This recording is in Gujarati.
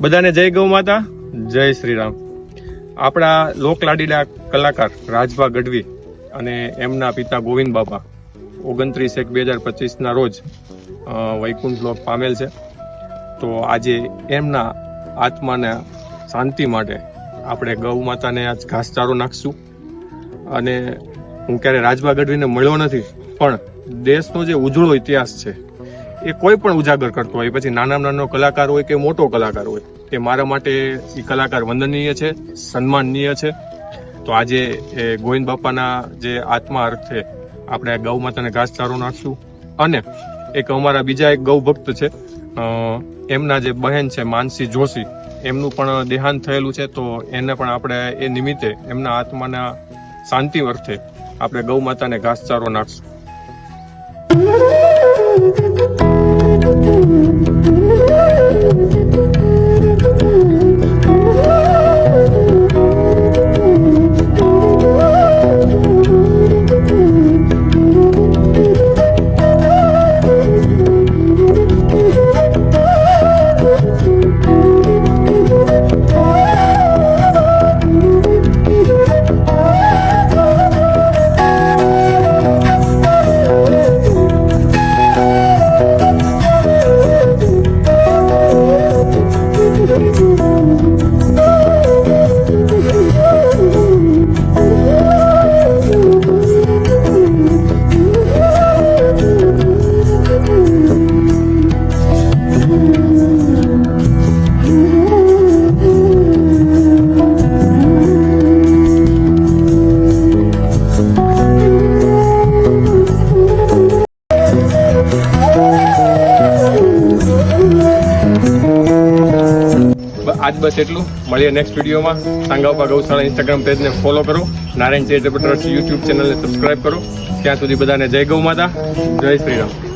બધાને જય ગૌ માતા, જય શ્રી રામ. આપણા લોકલાડીલા કલાકાર રાજભા ગઢવી અને એમના પિતા ગોવિંદ બાપા 29/1/2025 રોજ વૈકુંઠ લોક પામેલ છે. તો આજે એમના આત્માના શાંતિ માટે આપણે ગૌ માતાને આજ ઘાસચારો નાખશું. અને હું ક્યારે રાજભા ગઢવીને મળ્યો નથી, પણ દેશનો જે ઉજળો ઇતિહાસ છે એ કોઈ પણ ઉજાગર કરતો હોય, પછી નાનો કલાકાર હોય કે મોટો કલાકાર હોય, એ મારા માટે એ કલાકાર વંદનીય છે, સન્માનનીય છે. તો આજે એ ગોવિંદ બાપાના જે આત્મા અર્થે આપણે ગૌ માતાને ઘાસચારો નાખશું. અને એક અમારા બીજા એક ગૌ ભક્ત છે, એમના જે બહેન છે માનસી જોશી, એમનું પણ દેહાંત થયેલું છે. તો એને પણ આપણે એ નિમિત્તે એમના આત્માના શાંતિ અર્થે આપણે ગૌ માતાને ઘાસચારો નાખશું. આજ બસ એટલું. મળીએ નેક્સ્ટ વિડીયોમાં. સાંગાવપા ગૌશાળા ઇન્સ્ટાગ્રામ પેજને ફોલો કરો, નારાયણ ચેરિટેબલ ટ્રસ્ટ યુટ્યુબ ચેનલને સબસ્ક્રાઇબ કરો. ત્યાં સુધી બધાને જય ગૌ માતા, જય શ્રી રામ.